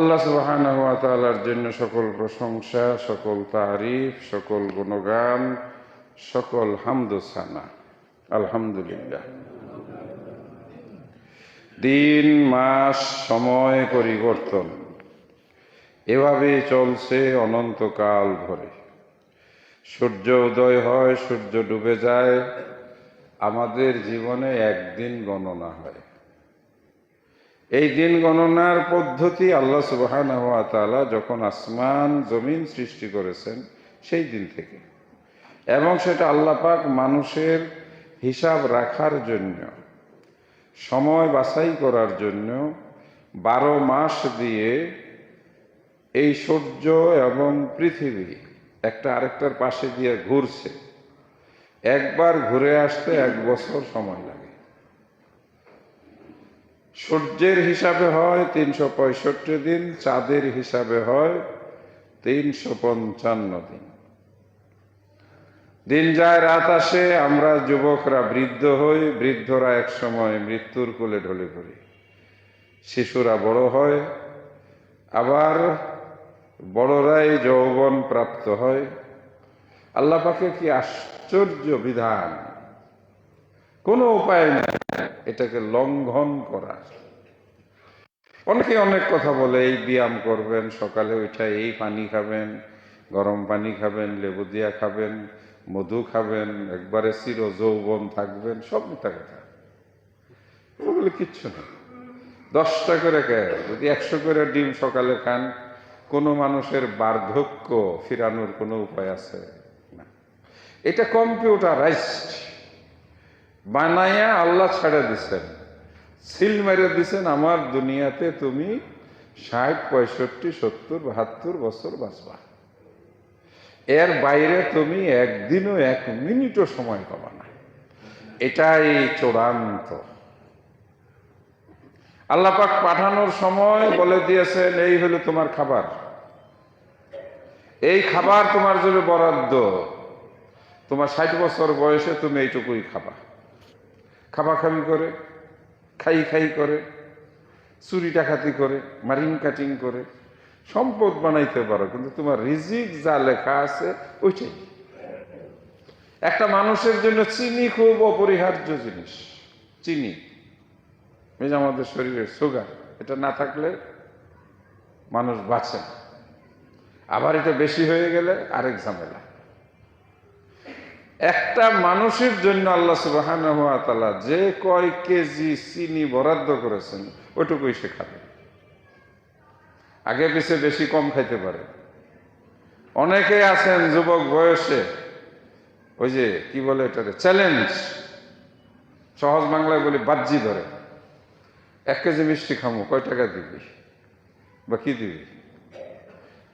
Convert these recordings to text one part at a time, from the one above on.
আল্লাহ সুবহানাহু ওয়া তাআলার জন্য সকল প্রশংসা, সকল তারিফ, সকল গুণগান, সকল হামদ ও সানা। আলহামদুলিল্লাহ। দিন, মাস, সময় পরিবর্তন এভাবে চলছে অনন্তকাল ধরে। সূর্য উদয় হয়, সূর্য ডুবে যায়, আমাদের জীবনে একদিন গণনা হয়। এই দিন গণনার পদ্ধতি আল্লাহ সুবহানাহু ওয়া তাআলা যখন আসমান জমিন সৃষ্টি করেছেন সেই দিন থেকে, এবং সেটা আল্লাহ পাক মানুষের হিসাব রাখার জন্য, সময় বাছাই করার জন্য 12 মাস দিয়ে এই সূর্য এবং পৃথিবী একটা আরেকটার পাশে দিয়ে ঘুরছে। একবার ঘুরে আসতে 1 বছর সময় লাগে। সূর্যের হিসাবে হয় 365 দিন, চাঁদের হিসাবে হয় 355 দিন। দিন যায়, রাত আসে, আমরা যুবকরা বৃদ্ধ হই, বৃদ্ধরা এক সময় মৃত্যুর কোলে ঢলে পড়ি, শিশুরা বড় হয়, আবার বড়রাই যৌবন প্রাপ্ত হয়। আল্লাহ পাকের কি আশ্চর্য বিধান! কোনো উপায় নেই এটাকে লঙ্ঘন করার। অনেকে অনেক কথা বলে, এই ব্যায়াম করবেন, সকালে উঠে এই পানি খাবেন, গরম পানি খাবেন, লেবু দিয়া খাবেন, মধু খাবেন, একবারে চির যৌবন থাকবেন। সব মিথ্যা কথা, ওগুলো কিচ্ছু না। 10টা করে যদি 100 করে ডিম সকালে খান, কোনো মানুষের বার্ধক্য ফিরানোর কোনো উপায় আছে না। এটা কম্পিউটারাইজড বানাইয়া আল্লাহ ছাড়া দিচ্ছেন, সিল মেরে দিচ্ছেন, আমার দুনিয়াতে তুমি 60, 65, 70, 72 বছর বাঁচবা। এর বাইরে তুমি একদিনও 1 মিনিটও সময় পাবা না। এটাই চূড়ান্ত। আল্লাহ পাক পাঠানোর সময় বলে দিয়েছেন, এই হলো তোমার খাবার, এই খাবার তোমার জন্য বরাদ্দ, তোমার 60 বছর বয়সে তুমি এইটুকুই খাবা। খাবাখাবি করে, খাই করে, চুরি ডাকাতি করে, মারিং কাটিং করে সম্পদ বানাইতে পারো, কিন্তু তোমার রিজিক যা লেখা আছে ওইটাই। একটা মানুষের জন্য চিনি খুব অপরিহার্য জিনিস। চিনি, এই যে আমাদের শরীরের সুগার, এটা না থাকলে মানুষ বাঁচে না। আবার এটা বেশি হয়ে গেলে আরেক ঝামেলা। একটা মানুষের জন্য আল্লাহ সুবহানাহু ওয়া তাআলা যে কয় কেজি চিনি বরাদ্দ করেছেন ওইটুকুই সে খাবে। আগে পিছে বেশি কম খাইতে পারে। অনেকে আছেন যুবক বয়সে, ওই যে কি বলে এটারে, চ্যালেঞ্জ, সহজ বাংলায় বলি বাজ্জি ধরে, 1 কেজি মিষ্টি খামো, কয় টাকা দিবি বা কি দিবি?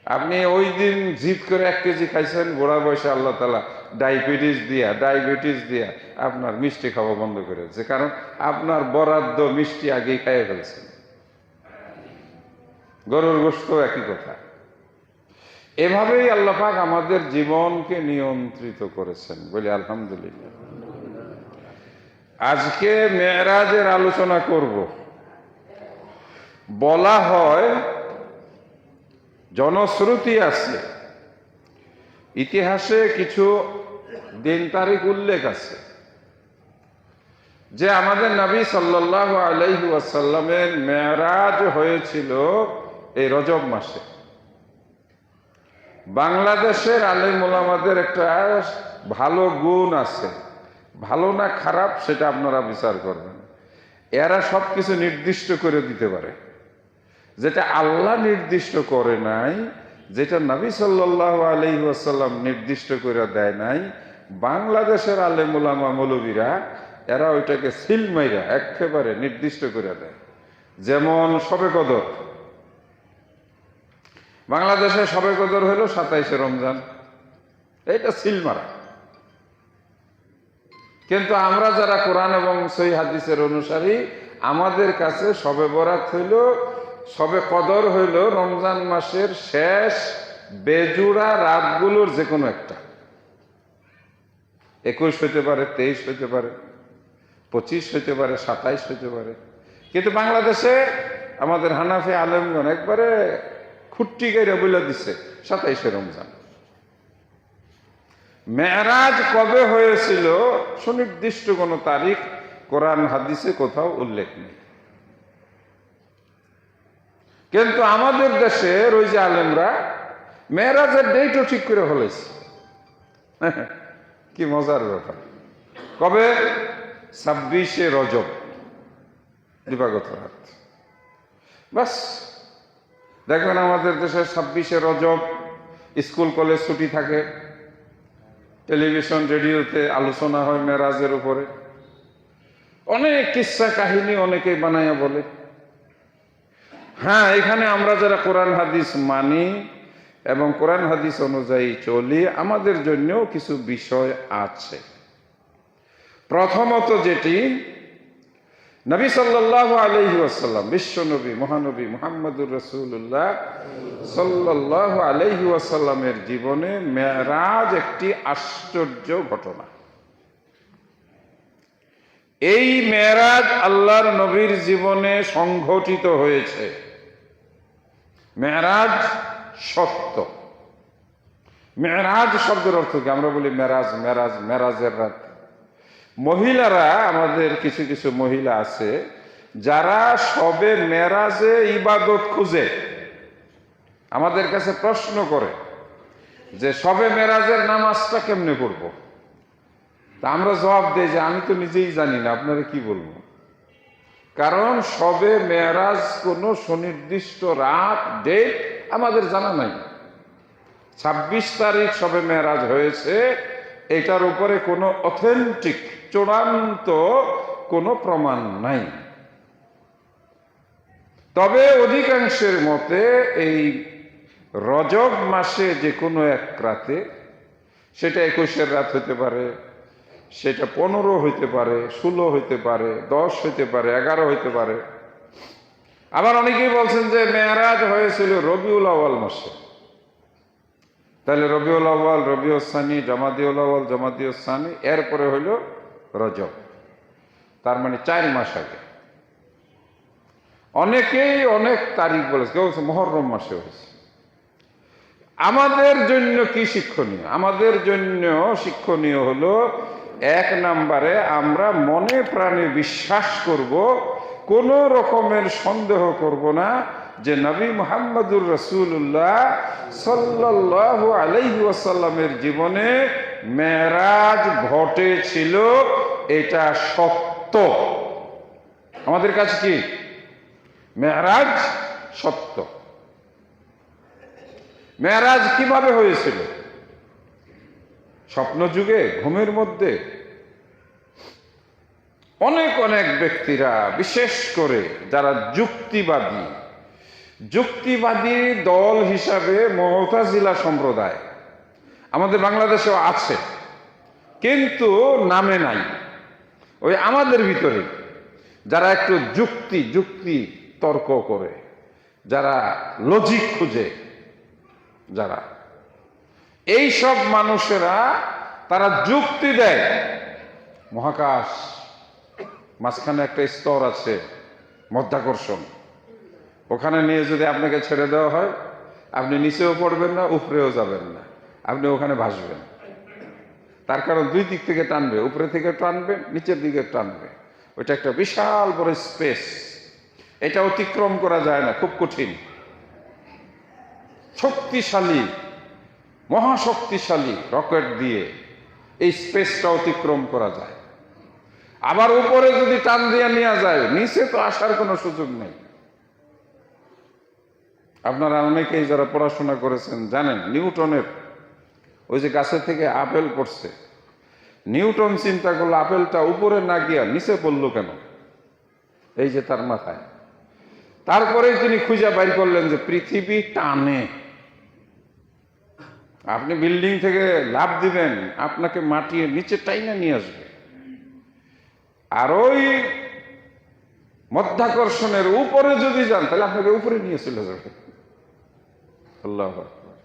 আপনি ওই দিন জিদ করে 1 কেজি খাইছেন, বুড়া বয়সে আল্লাহ তাআলা ডায়াবেটিস দিয়া আপনার মিষ্টি খাওয়া বন্ধ করেছে, কারণ আপনার বরাদ্দ মিষ্টি আগেই খাইয়ে ফেলছেন। গরুর গোশত একই কথা। এভাবেই আল্লাহ পাক আমাদের জীবনকে নিয়ন্ত্রিত করেছেন, বলি আলহামদুলিল্লাহ। আজকে মেরাজের আলোচনা করব। বলা হয়, জনশ্রুতি আছে, ইতিহাসে কিছু দিন তারিখ উল্লেখ আছে যে আমাদের নবী সাল্লাল্লাহু আলাইহি ওয়াসাল্লামের মেরাজ হয়েছিল এই রজব মাসে। বাংলাদেশের আলেম ওলামাদের একটা ভালো গুণ আছে, ভালো না খারাপ সেটা আপনারা বিচার করবেন। এরা সবকিছু নির্দিষ্ট করে দিতে পারে, যেটা আল্লাহ নির্দিষ্ট করে নাই, যেটা নবী সাল্লাল্লাহু আলাইহি ওয়াসাল্লাম নির্দিষ্ট করে দেয় নাই, বাংলাদেশের আলেম ওলামা মৌলবীরা এরা ওইটাকে সিল মাইরা একেবারে নির্দিষ্ট করে দেয়। যেমন শবে কদর, বাংলাদেশে শবে কদর হলো 27শে রমজান, এইটা সিল মারা। কিন্তু আমরা যারা কোরআন এবং সহিহ হাদিসের অনুসারী, আমাদের কাছে শবে বরাত হইল, শবে কদর হইল রমজান মাসের শেষ বেজুড়া রাতগুলোর যে কোনো একটা। 21 হইতে পারে, 23 হইতে পারে, 25 হইতে পারে, 27 হইতে পারে। কিন্তু বাংলাদেশে আমাদের হানাফি আলেমগণ একবারে খুঁট্টি গাইরা বলে দিছে 27শে রমজান। মেরাজ কবে হয়েছিল সুনির্দিষ্ট কোন তারিখ কোরআন হাদিসে কোথাও উল্লেখ নেই। কিন্তু আমাদের দেশের ওই যে আলেমরা মেরাজের ডেটও ঠিক করে ফেলেছে। কি মজার ব্যাপার। কবে? 26শে রজব, দিবাগত রাত। বাস দেখবেন আমাদের দেশে 26শে রজব স্কুল কলেজ ছুটি থাকে, টেলিভিশন রেডিওতে আলোচনা হয় মেরাজের উপরে, অনেক কিস্সা কাহিনী অনেকেই বানাইয়া বলে। হ্যাঁ, এখানে আমরা যারা কোরআন হাদিস মানি এবং কোরআন হাদিস অনুযায়ী চলি, আমাদের জন্যও কিছু বিষয় আছে। প্রথমত যেটি, নবী সাল্লাল্লাহু আলাইহি ওয়াসাল্লাম, বিশ্ব নবী মহানবী মুহাম্মদুর রাসূলুল্লাহ সাল্লাল্লাহু আলাইহি ওয়াসাল্লামের জীবনে মেরাজ একটি আশ্চর্য ঘটনা। এই মেরাজ আল্লাহর নবীর জীবনে সংঘটিত হয়েছে। মেরাজ সত্য। মেরাজ শব্দের অর্থ কি? আমরা বলি মেরাজ, মেরাজ, মেরাজের রাত। মহিলারা, আমাদের কিছু কিছু মহিলা আছে যারা সবে মেরাজে ইবাদত খুঁজে আমাদের কাছে প্রশ্ন করে যে সবে মেরাজের নামাজটা কেমনে পড়বো। তা আমরা জবাব দিই যে আমি তো নিজেই জানি না, আপনারা কি বলবো। কারণ সবে মেরাজ কোনো সুনির্দিষ্ট রাত, ডেট আমাদের জানা নাই। 26 তারিখ সবে মেরাজ হয়েছে, এটার উপরে কোনো অথেন্টিক চূড়ান্ত কোনো প্রমাণ নাই। তবে অধিকাংশের মতে এই রজব মাসে যে কোনো এক রাতে, সেটা 21-এর রাত হতে পারে, সেটা 15 হইতে পারে, 16 হইতে পারে, 10 হইতে পারে, 11 হইতে পারে। আবার অনেকেই বলছেন যে মেরাজ হয়েছিল রবিউল আউয়াল মাসে। তাহলে রবিউল আউয়াল, রবিউল সানি, জামাদিউল আউয়াল, জামাদিউল সানি, এরপরে হইল রজব, তার মানে 4 মাস আগে। অনেকেই অনেক তারিখ বলেছে, কেউ মুহররম মাসে হয়েছে। আমাদের জন্য কি শিক্ষণীয়? আমাদের জন্য শিক্ষণীয় হলো, 1 নম্বরে আমরা মনে প্রাণে বিশ্বাস করব, কোন রকমের সন্দেহ করব না যে নবী মুহাম্মদুর রাসূলুল্লাহ সাল্লাল্লাহু আলাইহি ওয়াসাল্লামের জীবনে মেরাজ ঘটেছিল, এটা সত্য। আমাদের কাছে কি? মেরাজ সত্য। মেরাজ কিভাবে হয়েছিল? স্বপ্ন যুগে, ঘুমের মধ্যে? অনেক অনেক ব্যক্তিরা, বিশেষ করে যারা যুক্তিবাদী দল হিসাবে মুতাজিলা সম্প্রদায় আমাদের বাংলাদেশেও আছে, কিন্তু নামে নাই। ওই আমাদের ভিতরে যারা একটু যুক্তি তর্ক করে, যারা লজিক খুঁজে, যারা এই সব মানুষেরা, তারা যুক্তি দেয় মহাকাশ, মাঝখানে একটা স্তর আছে মধ্যাকর্ষণ, ওখানে নিয়ে যদি আপনাকে ছেড়ে দেওয়া হয়, আপনি নিচেও পড়বেন না, উপরেও যাবেন না, আপনি ওখানে ভাসবেন। তার কারণ 2 দিক থেকে টানবে, উপরে থেকে টানবে, নিচের দিকে টানবে। ওইটা একটা বিশাল বড় স্পেস, এটা অতিক্রম করা যায় না, খুব কঠিন। শক্তিশালী, মহাশক্তিশালী রকেট দিয়ে এই স্পেসটা অতিক্রম করা যায়। আবার উপরে যদি টান দিয়ে নেওয়া যায়, নিচে তো আসার কোনো সুযোগ নেই। আপনারা অনেকেই যারা পড়াশোনা করেছেন জানেন, নিউটনের ওই যে গাছের থেকে আপেল পড়ছে, নিউটন চিন্তা করলো আপেলটা উপরে না গিয়া নিচে পড়লো কেন, এই যে তার মাথায়। তারপরে তিনি খুঁজে বাইর করলেন যে পৃথিবী টানে। আপনি বিল্ডিং থেকে লাফ দিবেন, আপনাকে মাটিয়ে নিচে টাইনা নিয়ে আসবে। আর ওই মধ্যাকর্ষণের উপরে যদি যান, তাহলে আপনাকে উপরে নিয়ে চলে যাবে। আল্লাহু আকবার।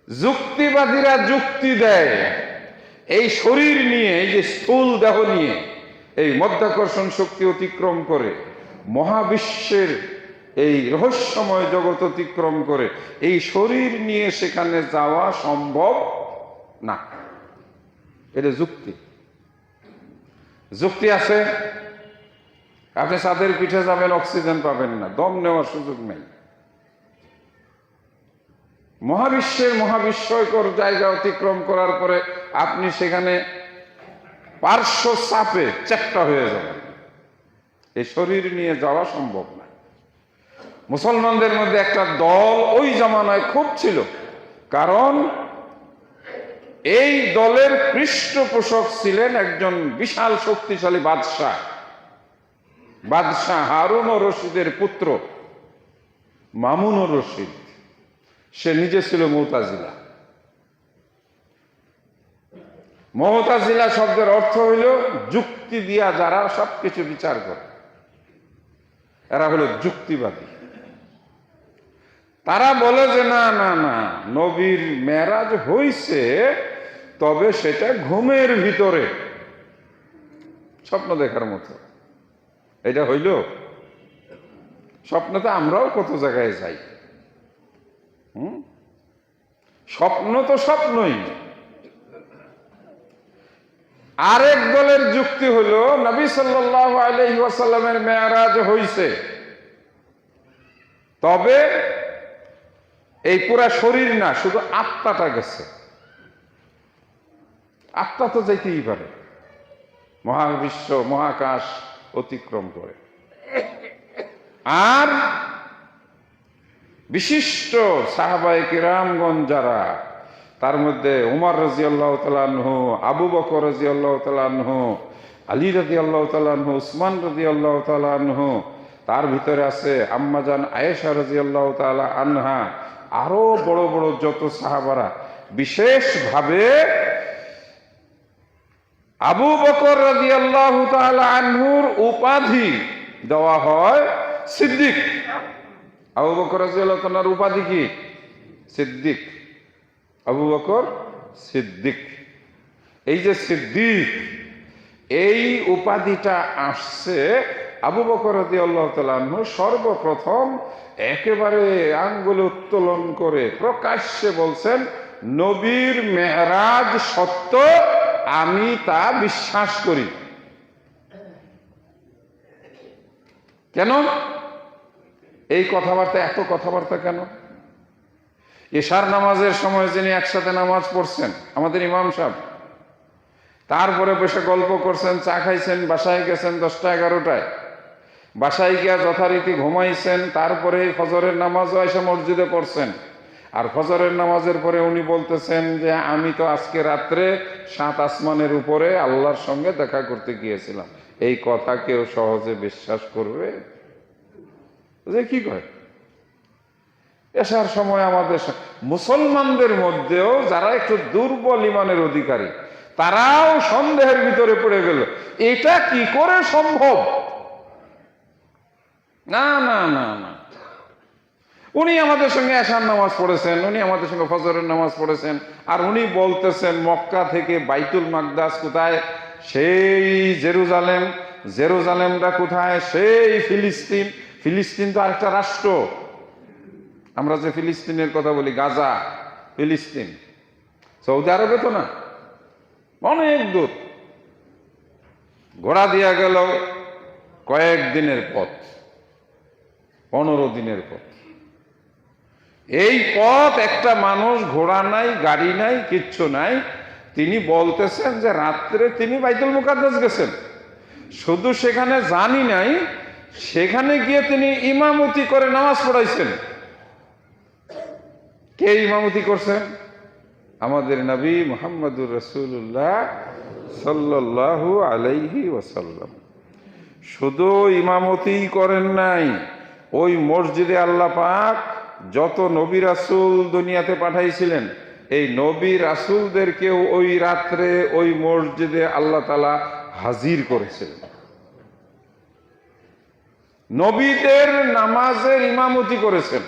যুক্তিবাদীরা যুক্তি দেয় এই শরীর নিয়ে, এই যে স্থূল দেহ নিয়ে এই মধ্যাকর্ষণ শক্তি অতিক্রম করে মহাবিশ্বের এই রহস্যময় জগৎ অতিক্রম করে এই শরীর নিয়ে সেখানে যাওয়া সম্ভব না। এটা যুক্তি। যুক্তি আছে। আপনি চাঁদের পিঠে যাবেন, অক্সিজেন পাবেন না, দম নেওয়ার সুযোগ নেই। মহাবিশ্বের মহাবিস্ময়কর জায়গা অতিক্রম করার পরে আপনি সেখানে পার্শ্ব চাপে চ্যাপ্টা হয়ে যাবেন। এই শরীর নিয়ে যাওয়া সম্ভব না। মুসলমানদের মধ্যে একটা দল ওই জামানায় খুব ছিল, কারণ এই দলের পৃষ্ঠপোষক ছিলেন একজন বিশাল শক্তিশালী বাদশাহ, বাদশাহ হারুন ও রশিদের পুত্র মামুন ও রশিদ। সে নিজে ছিল মুতাজিলা। মুতাজিলা শব্দের অর্থ হইল যুক্তি দিয়া যারা সবকিছু বিচার করে, এরা হলো যুক্তিবাদী। তারা বলে যে না না না, নবীর মেরাজ হইছে, তবে সেটা ঘুমের ভিতরে, স্বপ্ন দেখার মতো। এটা হইল স্বপ্নতে আমরাও কত জায়গায় যাই। স্বপ্ন তো স্বপ্নই। আরেক দলের যুক্তি হলো নবী সাল্লাল্লাহু আলাইহি ওয়াসাল্লামের মেরাজ হইছে, তবে এই পুরা শরীর না, শুধু আত্মাটা গেছে। আত্মা তো যাইতেই পারে মহাবিশ্ব মহাকাশ অতিক্রম করে। আর বিশিষ্ট সাহাবায়ে কিরামগণ যারা, তার মধ্যে উমর রাদিয়াল্লাহু তাআলা আনহু, আবু বকর রাদিয়াল্লাহু তাআলা আনহু, আলী রাদিয়াল্লাহু তাআলা আনহু, উসমান রাদিয়াল্লাহু তাআলা আনহু, তার ভিতরে আছে আম্মাজান আয়েশা রাদিয়াল্লাহু তাআলা আনহা, আরো বড় বড় যত সাহাবারা, বিশেষভাবে আবু বকর রাদিয়াল্লাহু তাআলা আনহুর উপাধি দেওয়া হয় সিদ্দিক। আবু বকর রাদিয়াল্লাহু তাআলার উপাধি কি? সিদ্দিক। আবু বকর সিদ্দিক। এই যে সিদ্দিক, এই উপাধিটা আসছে আবু বকর রাদিয়াল্লাহু তাআলা আনহু সর্বপ্রথম একেবারে আঙ্গুল উত্তোলন করে প্রকাশ্যে বলছেন, নবীর মেরাজ সত্য, আমি তা বিশ্বাস করি। কেন এই কথাবার্তা, এত কথাবার্তা কেন? এশার নামাজের সময় যিনি একসাথে নামাজ পড়ছেন, আমাদের ইমাম সাহেব, তারপরে বসে গল্প করছেন, চা খাইছেন, বাসায় গেছেন 10টা 11টায়, বাসায় গিয়া যথারীতি ঘুমাইছেন, তারপরে ফজরের নামাজও এসে মসজিদে পড়ছেন। আর ফজরের নামাজের পরে উনি বলতেছেন যে আমি তো আজকে রাত্রে 7 আসমানের উপরে আল্লাহর সঙ্গে দেখা করতে গিয়েছিলাম। এই কথা কেউ সহজে বিশ্বাস করবে? যে কি কয়, এসার সময় আমাদের মুসলমানদের মধ্যেও যারা একটু দুর্বল ইমানের অধিকারী, তারাও সন্দেহের ভিতরে পড়ে গেল, এটা কি করে সম্ভব? না না না না, উনি আমাদের সঙ্গে এশার নামাজ পড়েছেন, উনি আমাদের সঙ্গে ফজরের নামাজ পড়েছেন, আর উনি বলতেছেন মক্কা থেকে বাইতুল মাকদাস কোথায়? সেই জেরুজালেম। জেরুজালেমটা কোথায়? সেই ফিলিস্তিন। ফিলিস্তিন তো আরেকটা রাষ্ট্র। আমরা যে ফিলিস্তিনের কথা বলি, গাজা, ফিলিস্তিন সৌদি আরবে তো না, অনেক দূর। ঘোড়া দিয়া গেল কয়েকদিনের পথ, 15 দিনের পথ। এই পথ একটা মানুষ, ঘোড়া নাই, গাড়ি নাই, কিচ্ছু নাই। তিনি বলতেছেন যে রাত্রে তিনি বাইতুল মুকাদ্দাস গেছেন, শুধু সেখানে জানি নাই, সেখানে গিয়ে তিনি ইমামতি করে নামাজ পড়াইছেন। কে ইমামতি করছেন? আমাদের নবী মুহাম্মদুর রাসূলুল্লাহ সাল্লাল্লাহু আলাইহি ওয়াসাল্লাম। শুধু ইমামতি করেন নাই, ওই মসজিদে আল্লাহ পাক যত নবী রাসূল দুনিয়াতে পাঠাইছিলেন, এই নবী রাসূলদেরকেও ওই রাত্রে ওই মসজিদে আল্লাহ তাআলা হাজির করেছিলেন। নবীদের নামাজের ইমামতি করেছেন।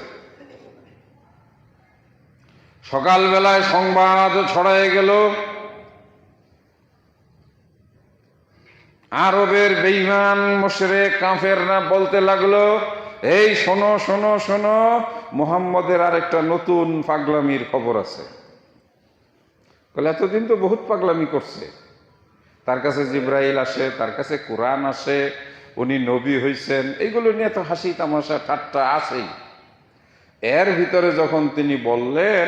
সকালবেলায় সংবাদ ছড়ায় গেল, আরবের বেঈমান মুশরিক কাফেররা বলতে লাগলো এই শোনো শোনো শোনো, মুহাম্মদের আর একটা নতুন পাগলামির খবর আছে। বলে এতদিন তো বহুত পাগলামি করছে, তার কাছে জিব্রাইল আসে, তার কাছে কোরআন আসে, উনি নবী হইছেন, এইগুলো নিয়ে তো হাসি তামাশা ঠাট্টা আছেই। এর ভিতরে যখন তিনি বললেন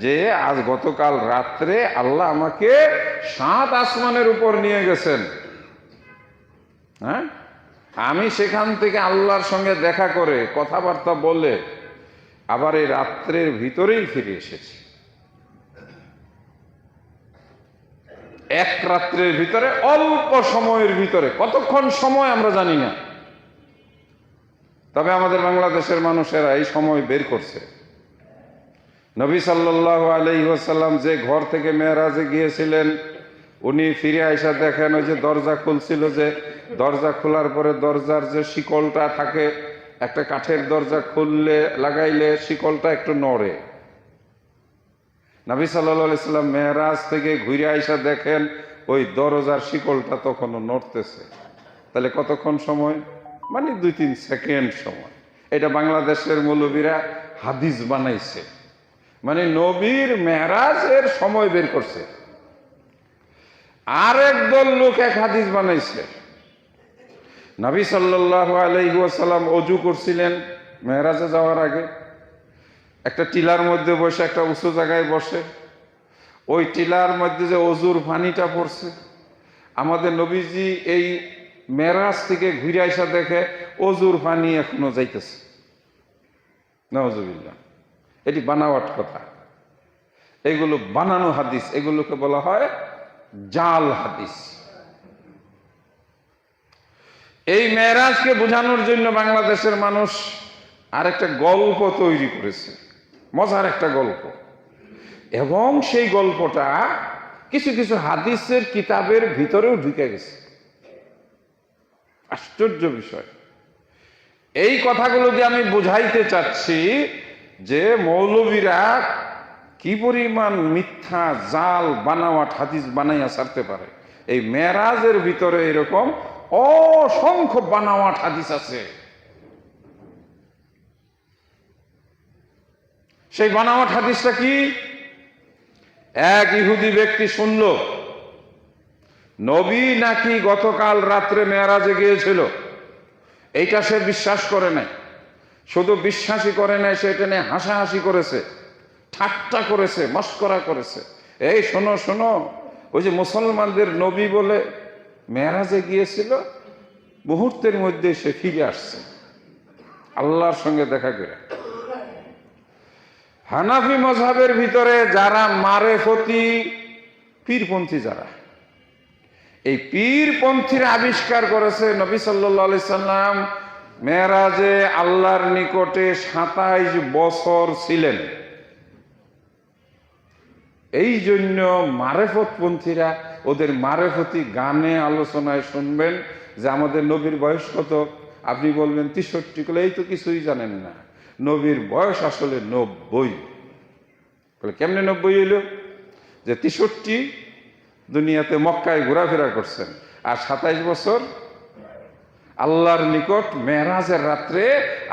যে আজ গতকাল রাত্রে আল্লাহ আমাকে 7 আসমানের উপর নিয়ে গেছেন, হ্যাঁ, আমি সেখান থেকে আল্লাহর সঙ্গে দেখা করে কথাবার্তা বলে আবার এই রাত্রের ভিতরেই ফিরে এসেছি। এক রাত্রের ভিতরে, অল্প সময়ের ভিতরে, কতক্ষণ সময় আমরা জানি না, তবে আমাদের বাংলাদেশের মানুষেরা এই সময় বের করছে। নবী সাল্লাল্লাহু আলাইহি ওয়াসাল্লাম যে ঘর থেকে মেরাজে গিয়েছিলেন, উনি ফিরে আইসা দেখেন ওই যে দরজা খুলছিল, যে দরজা খোলার পরে দরজার যে শিকলটা থাকে, একটা কাঠের দরজা খুললে লাগাইলে শিকলটা একটু নড়ে। নবী সাল্লাল্লাহু আলাইহি সাল্লাম মেরাজ থেকে ঘুরে আইসা দেখেন ওই দরজার শিকলটা তখনও নড়তেছে। তাহলে কতক্ষণ সময়? মানে 2-3 সেকেন্ড সময়। এটা বাংলাদেশের মৌলবীরা হাদিস বানাইছে, মানে নবীর মেরাজের সময় বের করছে। আর একদল লোক এক হাদিস বানাইছে, নবী সাল্লাল্লাহু আলাইহি ওয়াসাল্লাম ওযু করছিলেন মেরাজে যাওয়ার আগে, একটা টিলার মধ্যে বসে, একটা উঁচু জায়গায় বসে, ওই টিলার মধ্যে যে অজুর পানিটা পড়ছে, আমাদের নবীজি এই মেরাজ থেকে ঘুরে আইসা দেখে অজুর পানি এখনো যাইতেছে। নাউজুবিল্লাহ, এটি বানাওয়াট কথা, এগুলো বানানো হাদিস, এগুলোকে বলা হয় জাল হাদিস। এই মেরাজকে বোঝানোর জন্য বাংলাদেশের মানুষ আরেকটা গল্প তৈরি করেছে, মজার একটা গল্প, এবং সেই গল্পটা কিছু কিছু হাদিসের কিতাবের ভিতরেও ঢুকে গেছে। আশ্চর্য বিষয়। এই কথাগুলো দিয়ে আমি বুঝাইতে চাচ্ছি যে মৌলবীরা কি পরিমাণ মিথ্যা জাল বানাওয়াট হাদিস বানাইয়া ছাড়তে পারে। এই মেরাজের ভিতরে এরকম অসংখ্য বানাওয়াট হাদিস আছে। সেই বানাওয়াট হাদিসটা কি? এক ইহুদি ব্যক্তি শুনল নবী নাকি গতকাল রাত্রে মেরাজে গিয়েছিল। এইটা সে বিশ্বাস করে নাই, শুধু বিশ্বাসই করে নাই, সেটা নিয়ে হাসাহাসি করেছে, ঠাট্টা করেছে, মস্করা করেছে। এই শোনো শোনো, ওই যে মুসলমানদের নবী বলে মেরাজে গিয়েছিল, মুহূর্তের মধ্যে সে ফিরে আসছে আল্লাহর সঙ্গে দেখা করে। হানাফি মযহাবের ভিতরে যারা মারেফতি পীরপন্থী, যারা এই পীরপন্থীরা আবিষ্কার করেছে নবী সাল্লাল্লাহু আলাইহি সাল্লাম মেরাজে আল্লাহর নিকটে 27 বছর ছিলেন। এই জন্য মারেফতপন্থীরা ওদের মারেফতি গানে আলোচনায় শুনবেন যে আমাদের নবীর বয়স কত, আপনি বলবেন 63, বলে এই তো কিছুই জানেন না, নবীর বয়স আসলে 90। বলে কেমনে 90 হইল? যে 63 দুনিয়াতে মক্কায় ঘোরাফেরা করছেন, আর 27 বছর আল্লাহর নিকট মেরাজের রাত্রে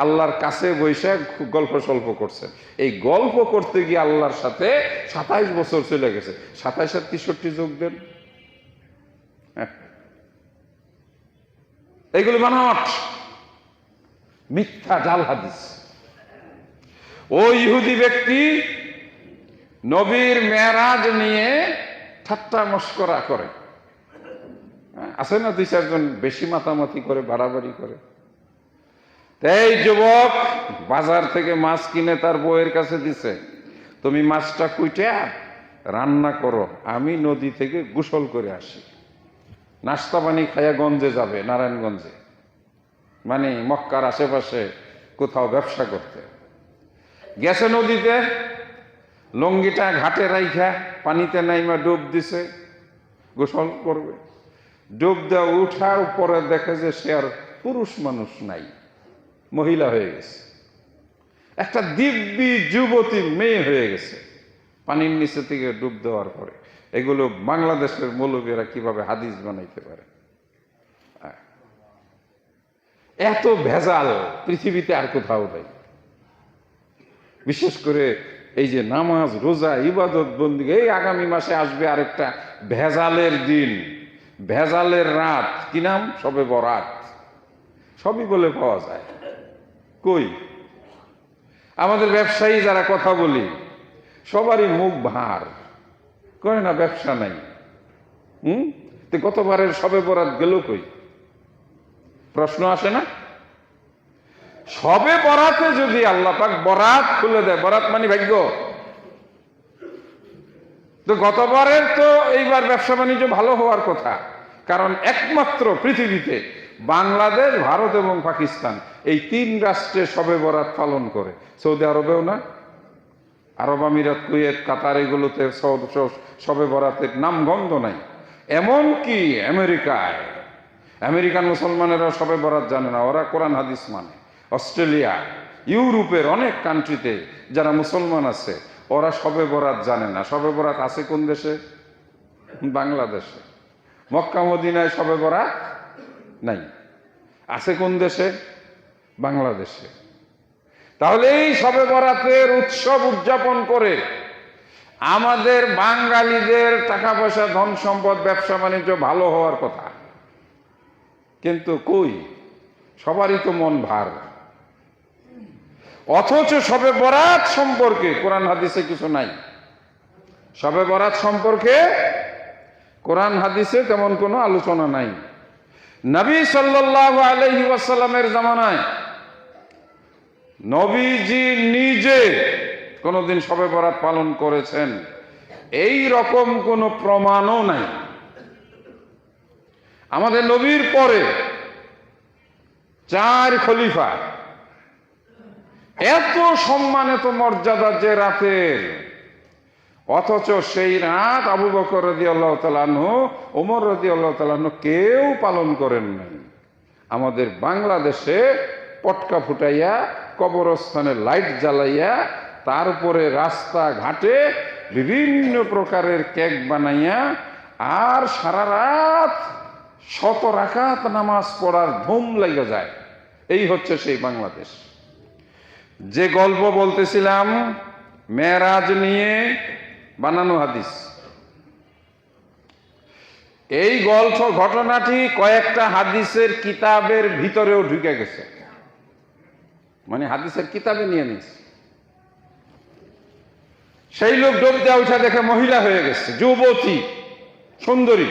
আল্লাহর কাছে বসে গল্প সল্প করছেন। এই গল্প করতে গিয়ে আল্লাহর সাথে 27 বছর চলে গেছে। 27 আর 63 যোগ দেন, এইগুলো বানাওয়াট মিথ্যা জাল হাদিস। ওই ইহুদি ব্যক্তি নবীর মেরাজ নিয়ে ঠাট্টা মস্করা করে, আছে না 2-4 জন বেশি মাতামাতি করে, বাড়াবাড়ি করে। এই যুবক বাজার থেকে মাছ কিনে তার বউয়ের কাছে দিছে, তুমি মাছটা কুইটা রান্না করো, আমি নদী থেকে গোসল করে আসি, নাস্তা পানি খাইয়া গঞ্জে যাবে, নারায়ণগঞ্জে, মানে মক্কার আশেপাশে কোথাও ব্যবসা করতে। গেছে নদীতে, লঙ্গিটা ঘাটে রাইখা পানিতে নাইমা ডুব দিছে, গোসল করবে। ডুব দেওয়া উঠার পরে দেখে যে সে আর পুরুষ মানুষ নাই, মহিলা হয়ে গেছে, একটা দিব্যি যুবতী মেয়ে হয়ে গেছে পানির নিচে থেকে ডুব দেওয়ার পরে। এগুলো বাংলাদেশের মৌলবীরা কিভাবে হাদিস বানাইতে পারে? এত ভেজাল পৃথিবীতে আর কোথাও নেই। বিশেষ করে এই যে নামাজ, রোজা, ইবাদত, বন্দেগী, এই আগামী মাসে আসবে আরেকটা ভেজালের দিন, ভেজালের রাত। কি নাম? শবে বরাত। সবই বলে পাওয়া যায়। কই আমাদের ব্যবসায়ী যারা কথা বলি, সবারই মুখ ভার, করে না ব্যবসা নাই। তো গতবারের শবে বরাত গেল কই? প্রশ্ন আসে না? শবে বরাতে যদি আল্লাহ পাক বরাত খুলে দেয়, বরাত মানে ভাগ্য, তো গতবারের তো এইবার ব্যবসা বাণিজ্য ভালো হওয়ার কথা। কারণ একমাত্র পৃথিবীতে বাংলাদেশ, ভারত এবং পাকিস্তান, এই তিন রাষ্ট্রে শবে বরাত পালন করে। সৌদি আরবেও না, আরব আমিরাত, কুয়েত, কাতার, এগুলোতে শবে বরাতের নাম গন্ধ নাই। এমনকি আমেরিকায়, আমেরিকান মুসলমানেরা শবে বরাত জানে না, ওরা কোরআন হাদিস মানে। অস্ট্রেলিয়া, ইউরোপের অনেক কান্ট্রিতে যারা মুসলমান আছে, ওরা শবে বরাত জানে না। শবে বরাত আছে কোন দেশে? বাংলাদেশে। মক্কা মদিনায় শবে বরাত নাই, আছে কোন দেশে? বাংলাদেশে। তাহলে এই শবে বরাতের উৎসব উদযাপন করে আমাদের বাঙালিদের টাকা পয়সা, ধন সম্পদ, ব্যবসা বাণিজ্য ভালো হওয়ার কথা। কিন্তু কই, সবারই তো মন ভার। অথচ শবে বরাত সম্পর্কে কোরআন হাদিসে কিছু নাই। শবে বরাত সম্পর্কে কোরআন হাদিসে তেমন কোনো আলোচনা নাই। নবী সাল্লাল্লাহু আলাইহি ওয়াসাল্লামের জামানায় নবীজি নিজে কোনদিন শবে বরাত পালন করেছেন এই রকম কোনো প্রমাণও নাই। আমাদের নবীর পরে 4 খলিফা, এত সম্মান, এত মর্যাদা যে রাতের, অথচ সেই রাত আবু বকর রাদিয়াল্লাহু তাআলা আনহু, ওমর রাদিয়াল্লাহু তাআলা আনহু কেউ পালন করেন নাই। আমাদের বাংলাদেশে পটকা ফুটাইয়া, কবরস্থানে লাইট জ্বালাইয়া, তারপরে রাস্তা ঘাটে বিভিন্ন প্রকারের কেক বানাইয়া, আর সারা রাত 100 রাকাত নামাজ পড়ার ধুম লেগে যায়। এই হচ্ছে সেই বাংলাদেশ। যে গল্প বলতেছিলাম মেরাজ নিয়ে, বানানো হাদিস। এই গল্প, ঘটনাটি কয়েকটা হাদিসের কিতাবের ভিতরেও ঢুকে গেছে, মানে হাদিসের কিতাবে নিয়ে নিয়েছে। সেই লোক ডুব দেওয়া উঠা দেখে মহিলা হয়ে গেছে, যুবতী, সুন্দরী।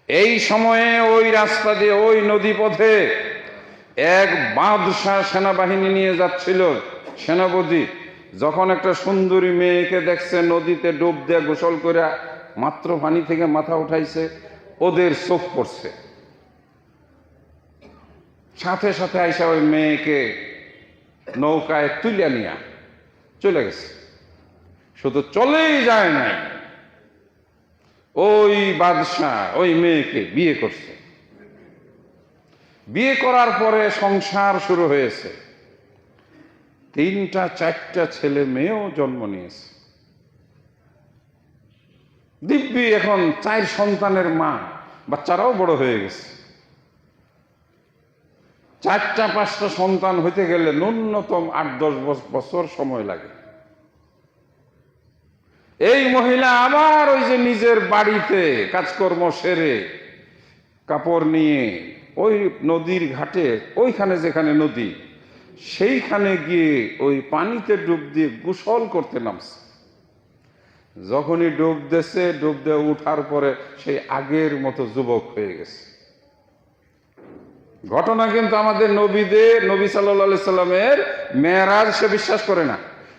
এই সময়ে ওই রাস্তা দিয়ে, ওই নদী পথে এক বাদশাহ সেনাবাহিনী নিয়ে যাচ্ছিল, সেনাপতি। যখন একটা সুন্দরী মেয়েকে দেখছে নদীতে ডুব দিয়ে গোসল করে মাত্র পানি থেকে মাথা উঠাইছে, ওদের চোখ পড়ছে। সাথে সাথে আইসা ওই মেয়েকে নৌকায় তুলে নিয়ে চলে গেছে। শুধু চলেই যায় নাই, ওই বাদশাহ ওই মেয়েকে বিয়ে করছে। বিয়ে করার পরে সংসার শুরু হয়েছে। 3টা-4টা ছেলে মেয়েও জন্ম নিয়েছে। দিব্যি এখন 4 সন্তানের মা, বাচ্চারাও বড় হয়ে গেছে। 4টা-5টা সন্তান হইতে গেলে ন্যূনতম 8-10 বছর সময় লাগে। এই মহিলা আবার ওই যে নিজের বাড়িতে কাজকর্ম সেরে কাপড় নিয়ে ওই নদীর ঘাটে, ওইখানে যেখানে নদী, সেইখানে গিয়ে ওই পানিতে ডুব দিয়ে গোসল করতে নামছে। যখনই ডুব দিয়েছে, ডুব দিয়ে উঠার পরে সেই আগের মতো যুবক হয়ে গেছে। ঘটনা কিন্তু আমাদের নবীদের, নবী সাল্লাল্লাহু আলাইহি সাল্লামের মেরাজ সে বিশ্বাস করে না।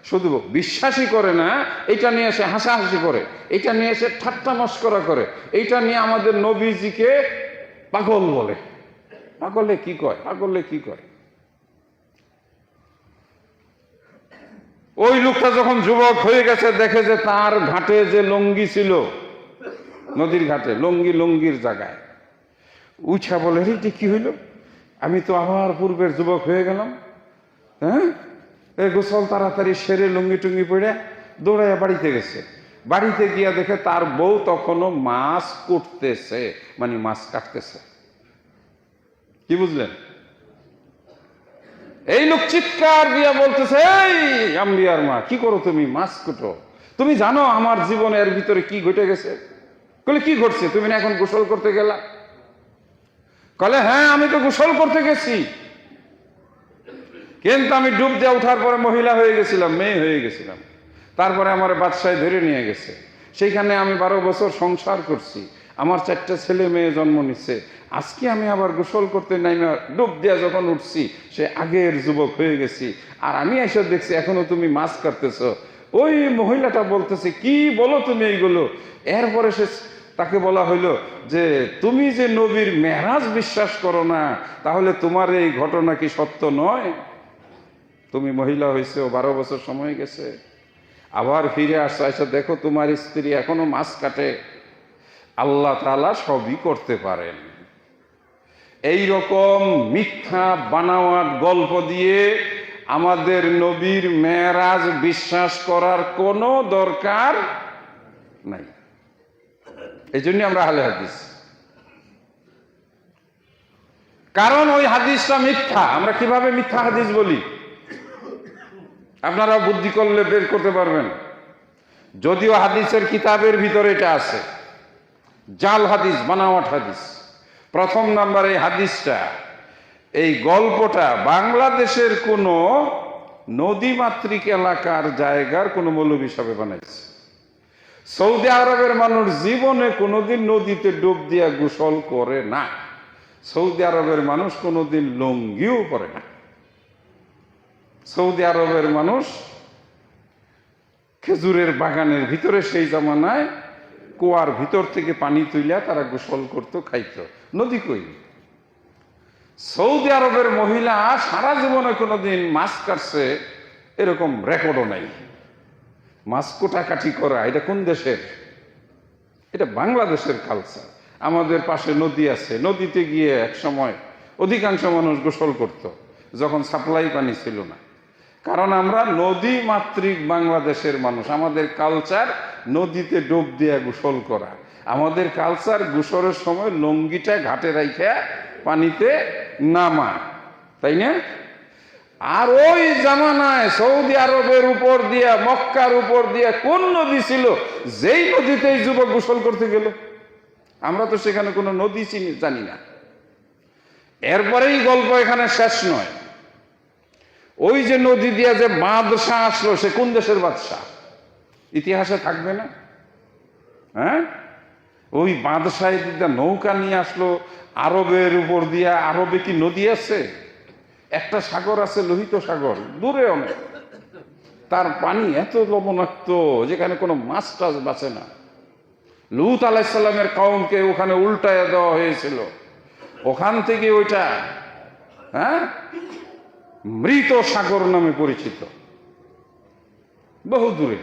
শুধু বিশ্বাসই করে না, এটা নিয়ে সে হাসাহাসি করে, এটা নিয়ে সে ঠাট্টা মস্করা করে, এইটা নিয়ে আমাদের নবীজিকে পাগল বলে। পাগলে কি কয়? পাগলে কি কয়? ওই লোকটা যখন যুবক হয়ে গেছে, দেখে যে তার ঘাটে যে লুঙ্গি ছিল, নদীর ঘাটে লুঙ্গির জায়গায় উঠা বলে, এটা কি হইল? আমি তো আবার পূর্বের যুবক হয়ে গেলাম। হ্যাঁ, এই গোসল তাড়াতাড়ি সেরে লুঙ্গি টুঙ্গি পড়ে দৌড়াইয়া বাড়িতে গেছে। বাড়িতে গিয়া দেখে তার বউ তখনও মাছ কুটতেছে, মানে মাছ কাটতেছে। কি বুঝলেন? এই লোক চিৎকার দিয়া বলতেছে, এই আম্বিয়ার মা, কি করো তুমি? মাছ কুটো। তুমি জানো আমার জীবনের ভিতরে কি ঘটে গেছে? বলে কি ঘটছে? তুমি না এখন গোসল করতে গেলা? বলে হ্যাঁ, আমি তো গোসল করতে গেছি, কিন্তু আমি ডুব দিয়ে ওঠার পরে মহিলা হয়ে গেছিলাম, মেয়ে হয়ে গেছিলাম। তারপরে আমার বাদশায় ধরে নিয়ে গেছে। সেইখানে আমি 12 বছর সংসার করছি, আমার 4টা ছেলে মেয়ে জন্ম নিচ্ছে। আজকে আমি আবার গোসল করতে নাইমা ডুব দিয়া যখন উঠছি, সে আগের যুবক হয়ে গেছি। আর আমি এসে দেখছি এখনো তুমি মাছ কাটতেছ। ওই মহিলাটা বলতেছে, কি বলো তুমি এইগুলো? এরপরে তাকে বলা হইলো যে তুমি যে নবীর মেরাজ বিশ্বাস করো না, তাহলে তোমার এই ঘটনা কি সত্য নয়? তুমি মহিলা হয়েছে, 12 বছর সময় গেছে, আবার ফিরে আসছে, এসে দেখো তোমার স্ত্রী এখনো মাছ কাটে। আল্লাহ তাআলা সবই করতে পারেন। এই রকম মিথ্যা বানাওয়াট গল্প দিয়ে আমাদের নবীর মেরাজ বিশ্বাস করার কোনো দরকার নাই। এই জন্য আমরা আহলে হাদিস, কারণ ওই হাদিসটা মিথ্যা। আমরা কিভাবে মিথ্যা হাদিস বলি? আপনারা বুদ্ধি করলে বের করতে পারবেন। যদিও হাদিসের কিতাবের ভিতরে এটা আছে, জাল হাদিস, বানাওয়াট হাদিস। প্রথম নাম্বারে হাদিসটা, এই গল্পটা বাংলাদেশের কোন নদীমাতৃক এলাকার জায়গার কোন মৌলবী সাহেব বানাইছে। সৌদি আরবের মানুষ জীবনে কোনোদিন নদীতে ডুব দিয়া গোসল করে না। সৌদি আরবের মানুষ কোনোদিন লুঙ্গিও পরে না। সৌদি আরবের মানুষ খেজুরের বাগানের ভিতরে সেই জামানায় কুয়ার ভিতর থেকে পানি তুইলা তারা গোসল করতো, খাইতো। নদী কই? সৌদি আরবের মহিলা সারা জীবনে কোনোদিন মাছ কাটছে এরকম রেকর্ডও নাই। মাছ কোটাকাটি করা এটা কোন দেশের? এটা বাংলাদেশের কালচার। আমাদের পাশে নদী আছে, নদীতে গিয়ে এক সময় অধিকাংশ মানুষ গোসল করত, যখন সাপ্লাই পানি ছিল না। কারণ আমরা নদী মাতৃক বাংলাদেশের মানুষ, আমাদের কালচার নদীতে ডুব দিয়ে গোসল করা। আমাদের কালচার গোসলের সময় লুঙ্গিটা ঘাটে রাইখা পানিতে নামা, তাই না? আর ওই জামানায় সৌদি আরবের উপর দিয়া, মক্কার উপর দিয়া কোন নদী ছিল যেই নদীতে এই যুবক গোসল করতে গেল? আমরা তো সেখানে কোনো নদী জানি না। এরপরেই গল্প এখানে শেষ নয়। ওই যে নদী দিয়া যে বাদশাহ আসলো, সে কোন দেশের বাদশাহ? ইতিহাসে থাকবে না? হ্যাঁ, ওই বাদশাহ নৌকা নিয়ে আসলো আরবের উপর দিয়া। আরবে কি নদী আছে? একটা সাগর আছে, লোহিত সাগর, দূরে অনেক। তার পানি এত লবণাক্ত যেখানে কোনো মাছ টাছ বাঁচে না। লূত আলাইহিস সালামের কওমকে ওখানে উল্টায় দেওয়া হয়েছিল। ওখান থেকে ওইটা মৃত সাগর নামে পরিচিত, বহু দূরে।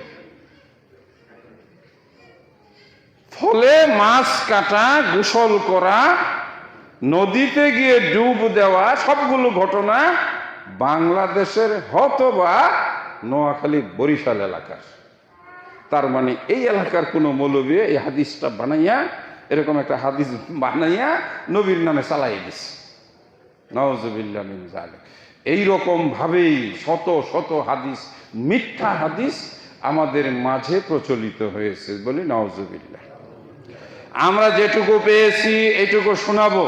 ফলে মাছ কাটা, গোসল করা, নদীতে গিয়ে ডুব দেওয়া, সবগুলো ঘটনা বাংলাদেশের হতবা নোয়াখালী বরিশাল এলাকার। তার মানে এই এলাকার কোন মৌলবী এই হাদিসটা বানাইয়া, এরকম একটা হাদিস বানাইয়া নবীর নামে চালাই দিছে। নাউজুবিল্লাহ মিন যালিক। এইরকম ভাবেই শত শত হাদিস, মিথ্যা হাদিস আমাদের মাঝে প্রচলিত হয়েছে, বলি নাউজুবিল্লাহ। আমরা যেটুকু পেয়েছি এইটুকু শোনাবো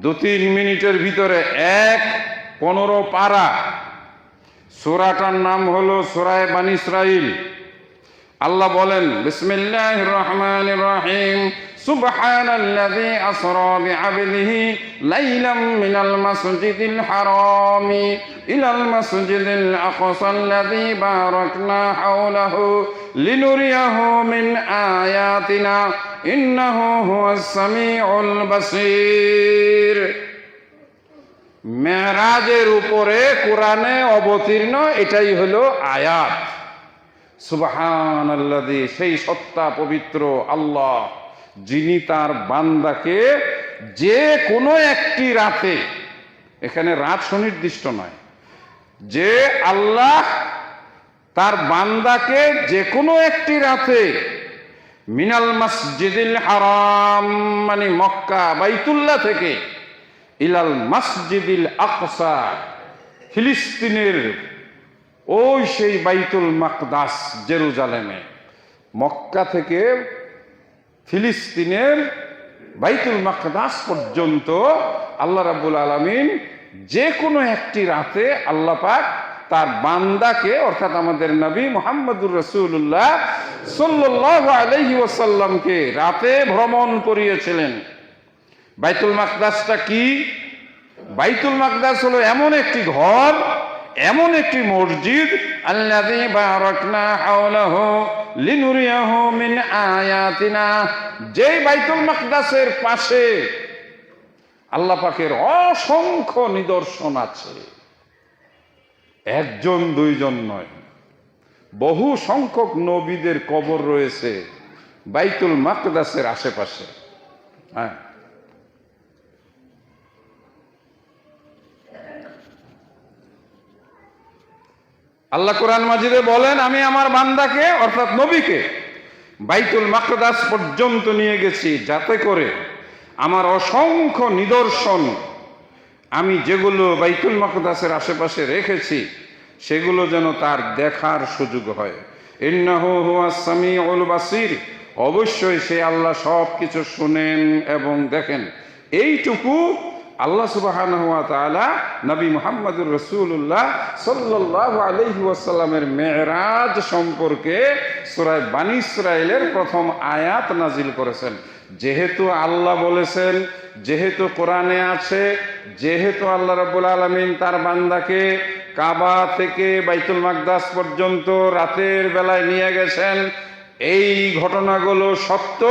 2-3 মিনিটের ভিতরে। 1:15 পারা। সূরাটার নাম হলো সূরা বানী ইসরাঈল। আল্লাহ বলেন, বিসমিল্লাহির রহমানির রহিম, সুবহানাল্লাযী আসরা বিআবদিহি লাইলাম মিনাল মাসজিদিল হারামি ইলাল মাসজিদিল আকসাল্লাযী বারাকনা হাওলাহু লিনুরিয়াহু মিন আয়াতিনা ইন্নাহু হুয়াস সামিউল বাসীর। মেরাজের উপরে কোরআনে অবতীর্ণ এটাই হলো আয়াত। সুবহানাল্লাযী, সেই সত্তা পবিত্র আল্লাহ, যিনি তার বান্দাকে যে কোনো একটি রাতে, এখানে রাত সুনির্দিষ্ট নয়, যে আল্লাহ তার বান্দাকে যে কোনো একটি রাতে মিনাল মসজিদিল হারাম মানে মক্কা বাইতুল্লাহ থেকে ইলাল মসজিদিল আকসা ফিলিস্তিনের ওই সেই বাইতুল মাকদাস জেরুজালেমে, মক্কা থেকে ফিলিস্তিনের বাইতুল মাকদাস পর্যন্ত আল্লাহ রাব্বুল আলামিন যে কোনো একটি রাতে আল্লাহ পাক তার বান্দাকে, অর্থাৎ আমাদের নবী মুহাম্মদুর রাসূলুল্লাহ সাল্লাল্লাহু আলাইহি ওয়াসাল্লামকে রাতে ভ্রমণ করিয়েছিলেন। বাইতুল মাকদাসটা কি? বাইতুল মাকদাস হলো এমন একটি ঘর, এমন একটি মসজিদ, আল্লাযী বারাকনা হাওলাহু লিনুরিয়াহু মিন আয়াতিনা, যেই বাইতুল মাকদাসের পাশে আল্লাহ পাকের অসংখ্য নিদর্শন আছে। একজন দুইজন নয়, বহু সংখ্যক নবীদের কবর রয়েছে বাইতুল মাকদাসের আশেপাশে। হ্যাঁ, আল্লাহ কোরআন মাজিদে বলেন, আমি আমার বান্দাকে অর্থাৎ নবীকে বাইতুল মাকদাস পর্যন্ত নিয়ে গেছি যাতে করে আমার অসংখ্য নিদর্শন আমি যেগুলো বাইতুল মাকদাসের আশেপাশে রেখেছি সেগুলো যেন তার দেখার সুযোগ হয়। ইন্নাহু হুয়াস সামিউল বাসীর, অবশ্যই সে আল্লাহ সব কিছু শুনেন এবং দেখেন। এইটুকু আল্লাহ সুবহানাহু ওয়া তাআলা নবী মুহাম্মদুর রাসূলুল্লাহ সাল্লাল্লাহু আলাইহি ওয়াসাল্লামের মেরাজ সম্পর্কে সূরা বানী ইসরাঈলের প্রথম আয়াত নাজিল করেছেন। যেহেতু আল্লাহ বলেছেন, যেহেতু কোরআনে আছে, যেহেতু আল্লাহ রাব্বুল আলামিন তার বান্দাকে কাবা থেকে বাইতুল মাকদাস পর্যন্ত রাতের বেলায় নিয়ে গেছেন, এই ঘটনাগুলো সত্য।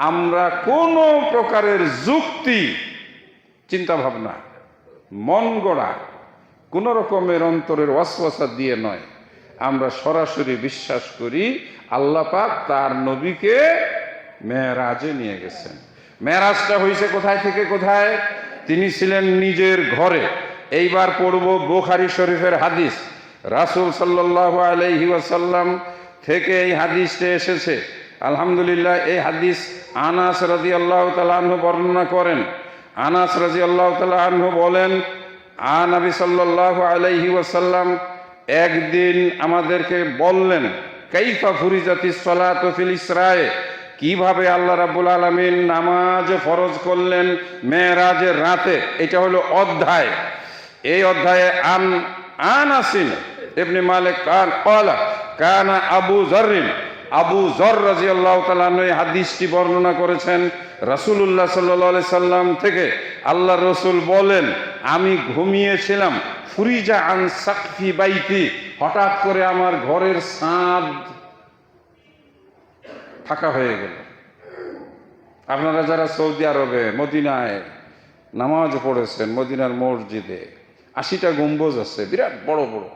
আমরা কোনো প্রকারের যুক্তি, চিন্তা ভাবনা, মন গড়া কোন রকমের অন্তরের ওয়াসওয়াসা দিয়ে নয়, আমরা সরাসরি বিশ্বাস করি আল্লাহ পাক তার নবীকে মেরাজে নিয়ে গেছেন। মেরাজটা হয়েছে কোথায় থেকে কোথায়? তিনি ছিলেন নিজের ঘরে। এইবার পড়ব বুখারী শরীফের হাদিস। রাসূল সাল্লাল্লাহু আলাইহি ওয়াসাল্লাম থেকে এই হাদিসটা এসেছে। আলহামদুলিল্লাহ, এই হাদিস আনাস রাদিয়াল্লাহু তাআলা আনহু বর্ণনা করেন। আনাস রাদিয়াল্লাহু তাআলা আনহু বলেন, নবী সাল্লাল্লাহু আলাইহি ওয়াসাল্লাম একদিন আমাদেরকে বললেন, কাইফা ফুরিজাতিস সালাতু ফিল ইসরায়ে, কিভাবে আল্লাহ রাব্বুল আলামিন নামাজ ফরজ করলেন মেরাজের রাতে। এটা হলো অধ্যায়। এই অধ্যায়ে আনাসিন ইবনে মালিক ক্বালা কানা আবু যররিন, আবু যর রাদিয়াল্লাহু তাআলা আনহু এই হাদিসটি বর্ণনা করেছেন রাসূলুল্লাহ সাল্লাল্লাহু আলাইহি সাল্লাম থেকে। আল্লাহর রাসূল বলেন, আমি ঘুমিয়েছিলাম, ফুরিজা আন সাকফি বাইতি, হঠাৎ করে আমার ঘরের ছাদ ফাঁকা হয়ে গেল। আপনারা যারা সৌদি আরবে মদিনায় নামাজ পড়েছেন, মদিনার মসজিদে 80টা গম্বুজ আছে, বিরাট বড় বড়।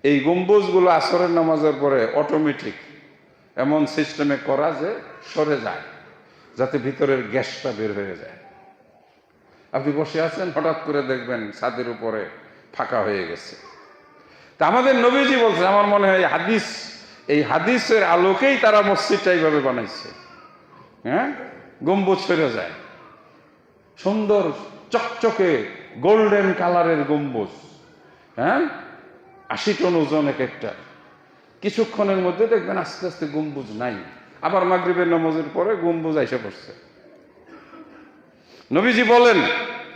এই গম্বুজগুলো আসরের নামাজের পরে অটোমেটিক এমন সিস্টেমে করা যে সরে যায়, যাতে ভিতরের গ্যাসটা বের হয়ে যায়। আপনি বসে আছেন, হঠাৎ করে দেখবেন ছাদের উপরে ফাঁকা হয়ে গেছে। তা আমাদের নবীজি বলছে, আমার মনে হয় এই হাদিসের আলোকেই তারা মসজিদটা এইভাবে বানাইছে। হ্যাঁ, গম্বুজ সরে যায়, সুন্দর চকচকে গোল্ডেন কালারের গম্বুজ। হ্যাঁ, 80 টন ওজন এক একটা। কিছুক্ষণের মধ্যে দেখবেন আস্তে আস্তে গম্বুজ নাই। আবার মাগরিবের নামাজের পরে গম্বুজ এসে পড়ছে। নবীজি বলেন,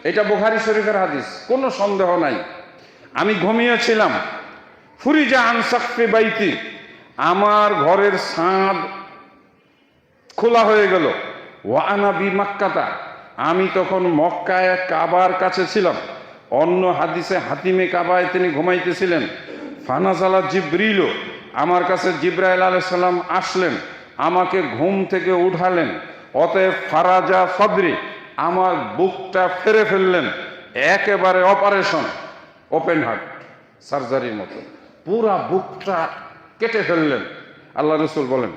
এটা বুখারী শরীফের হাদিস, কোনো সন্দেহ নাই। আমি ঘুমিয়েছিলাম, ফুরিজা আন সাকফি বাইতি, আমার ঘরের ছাদ খোলা হয়ে গেল। ওয়া আনা বি মাক্কাতা, আমি তখন মক্কায় কাবার কাছে ছিলাম। অন্য হাদিসে হাতিমে কাবায় তিনি ঘুমাইতেছিলেন। ফানাজালা জিবরিল, আমার কাছে জিবরাইল আলাইহিস সালাম আসলেন, আমাকে ঘুম থেকে উঠালেন। অতএব ফারাজা সদরি, আমার বুকটা ফেরে ফেললেন, একেবারে অপারেশন, ওপেন হার্ট সার্জারির মতো পুরা বুকটা কেটে ফেললেন। আল্লাহ রাসূল বলেন,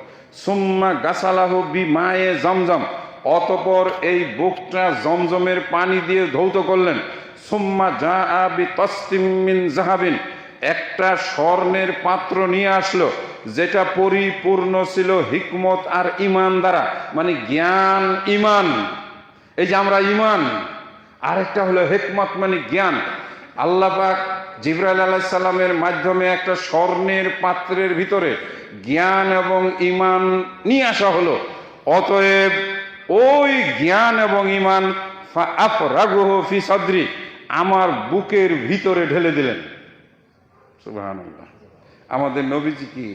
সুম্মা গাসালাহু বিমায়ে জমজম, অতঃপর এই বুকটা জমজমের পানি দিয়ে ধৌত করলেন। সুম্মা জাআ বিতাসতিম মিন যাহাবিন, একটা স্বর্ণের পাত্র নিয়ে আসলো, যেটা পরিপূর্ণ ছিল হিকমত আর ইমান দ্বারা, মানে জ্ঞান ইমান। এই যে আমরা ইমান, আরেকটা হলো হিকমত মানে জ্ঞান। আল্লাহ পাক জিবরাইল আলাইহিস সালামের মাধ্যমে একটা স্বর্ণের পাত্রের ভিতরে জ্ঞান এবং ঈমান নিয়ে আসা হলো। অতএব ওই জ্ঞান এবং ঈমান ফাআফরাগুহু ফি সাদরি, আমার বুকের ভিতরে ঢেলে দিলেন। সুবহানাল্লাহ। আমাদের নবীজি কি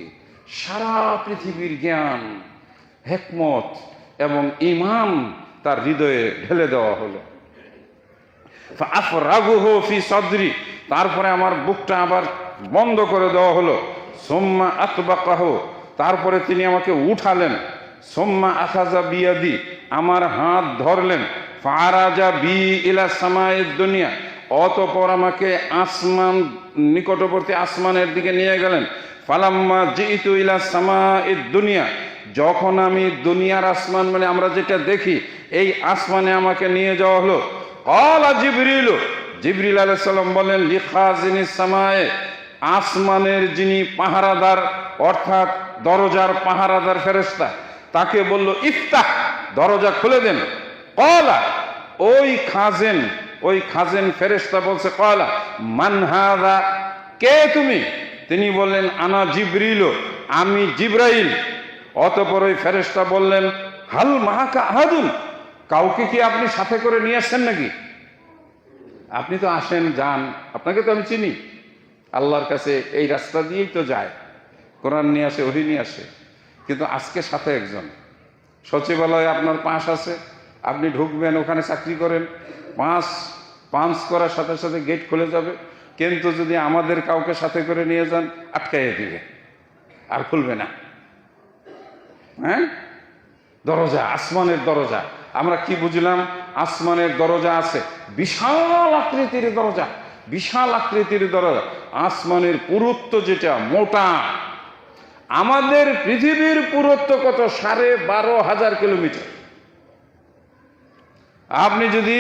সারা পৃথিবীর জ্ঞান, হিকমত এবং ঈমান তার হৃদয়ে ঢেলে দেওয়া হলো। ফাআফরাগুহু ফি সাদরি, তারপরে আমার বুকটা আবার বন্ধ করে দেওয়া হলো। সুম্মা আতবাকাহু, তারপরে তিনি আমাকে উঠালেন। সুম্মা আখাযা বিয়াদি, আমার হাত ধরলেন। ফারাজা বি ইলা সামাইদ দুনিয়া, অতঃপর আমাকে আসমান, নিকটবর্তী আসমানের দিকে নিয়ে গেলেন। ফালাম্মা জিতু ইলা সামাইদ দুনিয়া, যখন আমি দুনিয়ার আসমান মানে আমরা যেটা দেখি এই আসমানে আমাকে নিয়ে যাওয়া হলো। ক্বালা জিবরিল, জিবরিল আলাইহিস সালাম বলেন লিখাজিনিস সামায়ে, আসমানের যিনি পাহারাদার অর্থাৎ দরজার পাহারাদার ফেরেশতা, তাকে বলল ইফতাহ, দরজা খুলে দেন। ক্বালা, ওই খাজেন ফেরেশতা বলছে ক্বালা মান হাযা, কে তুমি? তিনি বললেন আনা জিবরিল, আমি জিবরাইল। অতঃপর ওই ফেরেশতা বললেন হাল মাহাকা আহাদুন, কাউকে কি আপনি সাথে করে নিয়ে আসছেন নাকি? আপনি তো আসেন যান, আপনাকে তো আমি চিনি, আল্লাহর কাছে এই রাস্তা দিয়েই তো যায়, কোরআন নিয়ে আসে, ওহী নিয়ে আসে, কিন্তু আজকে সাথে একজন। সচিবালয়ে আপনার পাস আছে, আপনি ঢুকবেন, ওখানে চাকরি করেন, পাঁচ করার সাথে সাথে গেট খুলে যাবে, কিন্তু যদি আমাদের কাউকে সাথে করে নিয়ে যান আটকাইয়ে দিবে, আর খুলবে না। হ্যাঁ, দরজা, আসমানের দরজা, আমরা কি বুঝলাম? আসমানের দরজা আছে, বিশাল আকৃতির দরজা, বিশাল আকৃতির দরজা। আসমানের পুরুত্ব যেটা মোটা, আমাদের পৃথিবীর পুরুত্ব কত? 12,500 কিলোমিটার। আপনি যদি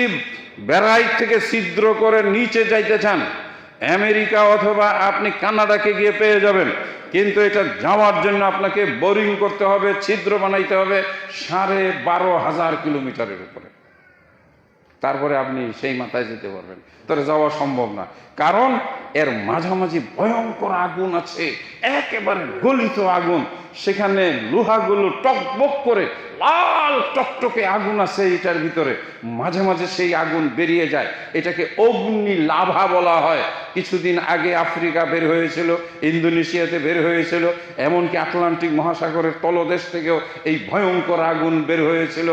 বেড়াই থেকে ছিদ্র করে নিচে যাইতে চান, আমেরিকা অথবা আপনি কানাডাকে গিয়ে পেয়ে যাবেন, কিন্তু এটা যাওয়ার জন্য আপনাকে বোরিং করতে হবে, ছিদ্র বানাইতে হবে 12,500 কিলোমিটারের উপরে, তারপরে আপনি সেই মাথায় যেতে পারবেন। তাহলে যাওয়া সম্ভব না, কারণ এর মাঝামাঝি ভয়ঙ্কর আগুন আছে, একেবারে গলিত আগুন, সেখানে লোহাগুলো টকবক করে লাল টকটকে আগুন আছে এটার ভিতরে, মাঝে মাঝে সেই আগুন বেরিয়ে যায়, এটাকে অগ্নি লাভা বলা হয়। কিছুদিন আগে আফ্রিকা বের হয়েছিল, ইন্দোনেশিয়াতে বের হয়েছিল, এমনকি আটলান্টিক মহাসাগরের তলদেশ থেকেও এই ভয়ঙ্কর আগুন বের হয়েছিল।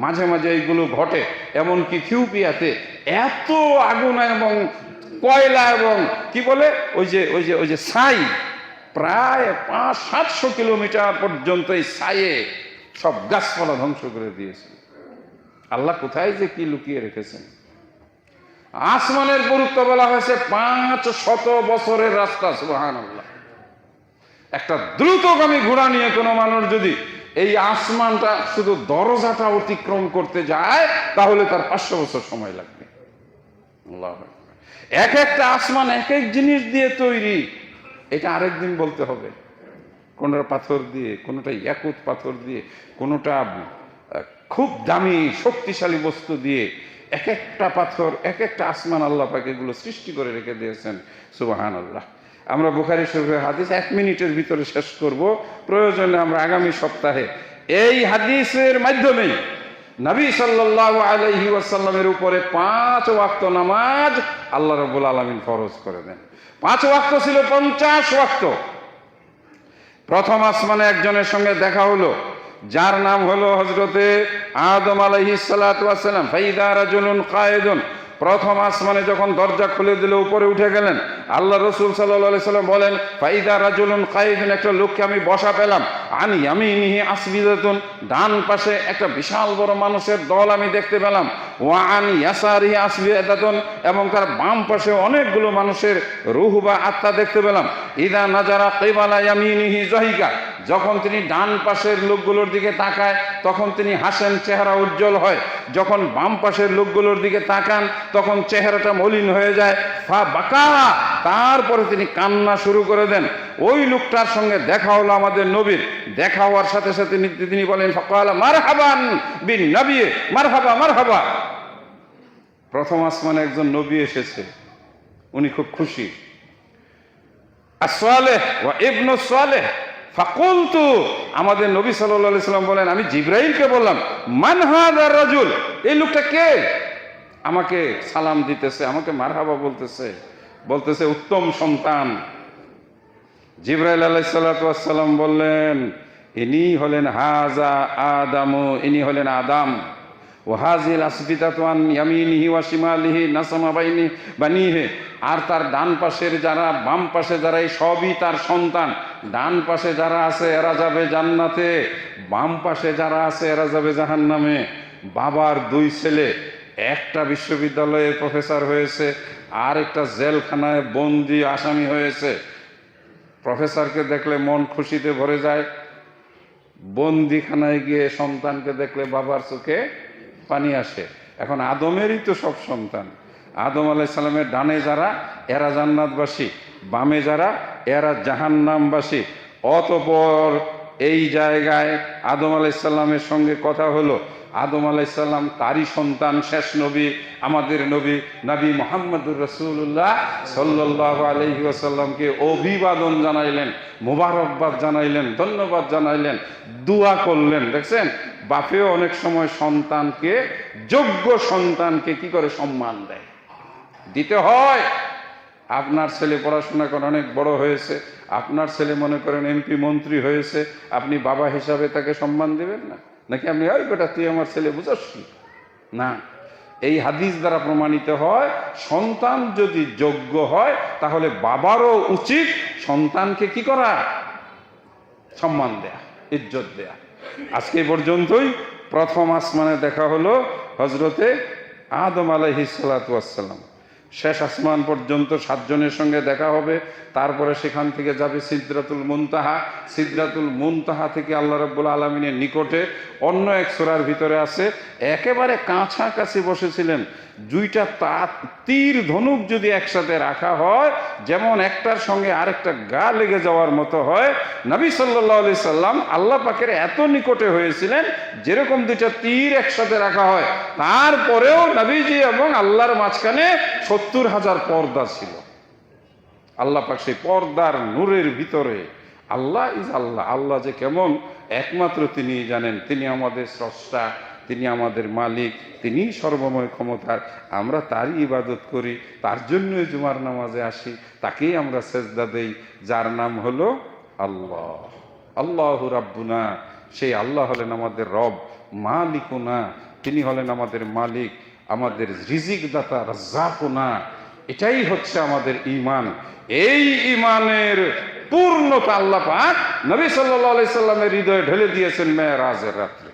মাঝে মাঝে এইগুলো ঘটে, এমনকি ইথিওপিয়াতে এত আগুন এবং কয়লা এবং কি বলে ওই যে ছাই, প্রায় 500-700 কিলোমিটার পর্যন্ত এই ছাইয়ে সব গাছপালা ধ্বংস করে দিয়েছে। আল্লাহ কোথায় যে কি লুকিয়ে রেখেছেন। আসমানের গুরুত্ব বলা হয়েছে 500 বছরের রাস্তা। সুবহানাল্লাহ। একটা দ্রুতগামী ঘোড়া নিয়ে কোনো মানুষ যদি এই আসমানটা শুধু দরজাটা অতিক্রম করতে যায়, তাহলে তার 500 বছর সময় লাগবে। আল্লাহু আকবার। এক একটা আসমান এক এক জিনিস দিয়ে তৈরি, এটা আরেকদিন বলতে হবে। কোনটা পাথর দিয়ে, কোনটা ইয়াকুত পাথর দিয়ে, কোনটা খুব দামি শক্তিশালী বস্তু দিয়ে, এক একটা পাথর, এক একটা আসমান আল্লাহ পাক এগুলো সৃষ্টি করে রেখে দিয়েছেন। সুবহানাল্লাহ। আমরা বুখারী শরীফের হাদিস 1 মিনিটের ভিতরে শেষ করব, প্রয়োজনে আমরা আগামী সপ্তাহে এই হাদিসের মাধ্যমে নবী সাল্লাল্লাহু আলাইহি ওয়াসাল্লামের উপরে 5 ওয়াক্ত নামাজ আল্লাহ রাব্বুল আলামিন ফরজ করে দেন। 5 ওয়াক্ত ছিল 50 ওয়াক্ত। প্রথম আসমানে একজনের সঙ্গে দেখা হলো, যার নাম হলো হযরতে আদম আলাইহিস সালাতু ওয়াস সালাম। ফাইদা রাজুলুন কায়েদুন, প্রথম আসমানে যখন দরজা খুলে দিল উপরে উঠে গেলেন, আল্লাহ রাসূল সাল্লাল্লাহু আলাইহি সাল্লাম বলেন ফাইদা রাজুলুন কায়েদুন, একটা লোককে আমি বসা পেলাম। আন ইয়ামিনিহি আসবিদাতুন, ডান পাশে একটা বিশাল বড় মানুষের দল আমি দেখতে পেলাম। ওয়া আন ইয়াসারিহি আসবিদাতুন, এবং তার বাম পাশে অনেকগুলো মানুষের রূহ বা আত্মা দেখতে পেলাম। ইদা নাজারা কিবালা ইয়ামিনিহি যাহিকা, যখন তিনি ডান পাশের লোকগুলোর দিকে তাকায় তখন তিনি হাসেন, চেহারা উজ্জ্বল হয়। যখন বাম পাশের লোকগুলোর দিকে তাকান তখন চেহারাটা মলিন হয়ে যায়। ফা বাকা, তারপরে তিনি কান্না শুরু করে দেন। ওই লোকটার সঙ্গে দেখা হলো আমাদের নবীর। দেখা হওয়ার সাথে সাথে তিনি বলেন ফাকালা মারহাবান বিন নবী, মারহাবা মারহাবা। প্রথম আসমানে একজন নবী এসেছে, উনি খুব খুশি, আসসালেহ ওয়া ইবনু সালেহ ফাকুলতু, আমাদের নবী সাল্লাল্লাহু আলাইহি সাল্লাম বলেন, আমি জিবরাইলকে বললাম, মান হাযার রাজুল, এই লোকটা কে? আমাকে সালাম দিতেছে, আমাকে মারহাবা বলতেছে, বলতেছে উত্তম সন্তান। জিবরাইল আলাইহিস সালাতু ওয়াস সালাম বললেন, ইনি হলেন হাজা আদামু, ইনি হলেন আদম। ওয়াহাজিল আসবিতাতু আন ইয়ামিনিহি ওয়া শিমালিহি নাসামা বাইনি বানিহি, আর তার ডান পাশের যারা, বাম পাশে যারা, এই সবই তার সন্তান। ডান পাশে যারা আছে এরা যাবে জান্নাতে, বাম পাশে যারা আছে এরা যাবে জাহান্নামে। বাবার দুই ছেলে, একটা বিশ্ববিদ্যালয়ের প্রফেসর হয়েছে, আর একটা জেলখানায় বন্দি আসামি হয়েছে। প্রফেসরকে দেখলে মন খুশিতে ভরে যায়, বন্দিখানায় গিয়ে সন্তানকে দেখলে বাবার চোখে পানি আসে। এখন আদমেরই তো সব সন্তান। আদম আলাইহিস সালামের ডানে যারা এরা জান্নাতবাসী, বামে যারা এরা জাহান্নামবাসী। অতঃপর এই জায়গায় আদম আলাইহিস সালামের সঙ্গে কথা হলো। আদম আলাইহিস সালাম তারই সন্তান, শেষ নবী, আমাদের নবী নবী মুহাম্মদুর রাসূলুল্লাহ সাল্লাল্লাহু আলাইহি ওয়াসাল্লামকে অভিবাদন জানাইলেন, মোবারকবাদ জানাইলেন, ধন্যবাদ জানাইলেন, দোয়া করলেন। দেখছেন, বাপেও অনেক সময় সন্তানকে, যোগ্য সন্তানকে কি করে সম্মান দেয়, দিতে হয়। আপনার ছেলে পড়াশোনা করে অনেক বড় হয়েছে, আপনার ছেলে মনে করেন এমপি মন্ত্রী হয়েছে, আপনি বাবা হিসাবে তাকে সম্মান দিবেন না? নাকি আপনি ওই বেটা তুই আমার ছেলে, বুঝস কি না? এই হাদিস দ্বারা প্রমাণিত হয়, সন্তান যদি যোগ্য হয় তাহলে বাবারও উচিত সন্তানকে কি করা, সম্মান দেয়া, ইজ্জত দেয়া। আজকে পর্যন্তই প্রথম আসমানে দেখা হলো হজরতে আদম আলাইহিস সালাতু ওয়াস সালাম। শেষ আসমান পর্যন্ত 7 জনের সঙ্গে দেখা হবে, তারপরে সেখান থেকে যাবে সিদরাতুল মুনতাহা। সিদরাতুল মুনতাহা থেকে আল্লাহ রাব্বুল আলামিনের নিকটে। অন্য এক সূরার ভিতরে আছে, একেবারে কাছাকাছি বসেছিলেন। দুইটা তীর ধনুক যদি একসাথে রাখা হয়, যেমন একটার সঙ্গে আরেকটা গা লেগে যাওয়ার মতো হয়, নবী সাল্লাল্লাহু আলাইহি সাল্লাম আল্লাহ পাকের এত নিকটে হয়েছিলেন, যেরকম দুইটা তীর একসাথে রাখা হয়। তারপরেও নবীজি এবং আল্লাহর মাঝখানে 70,000 পর্দা ছিল। আল্লাহ পাক সেই পর্দার নূরের ভিতরে, আল্লাহ ইজ আল্লাহ, আল্লাহ যে কেমন একমাত্র তিনি জানেন। তিনি আমাদের স্রষ্টা, তিনি আমাদের মালিক, তিনি সর্বময় ক্ষমতার। আমরা তারই ইবাদত করি, তার জন্যই জুমার নামাজে আসি, তাকেই আমরা সেজদা দেই, যার নাম হলো আল্লাহ। আল্লাহু রাব্বুনা, সেই আল্লাহ হলেন আমাদের রব। মালিকুনা, তিনি হলেন আমাদের মালিক, আমাদের রিজিক দাতা, রাজ্জাকুনা। এটাই হচ্ছে আমাদের ঈমান। এই ঈমানের পূর্ণতা আল্লাহ পাক নবী সাল্লাল্লাহু আলাইহি সাল্লামের হৃদয়ে ঢেলে দিয়েছেন মেরাজের রাত্রে।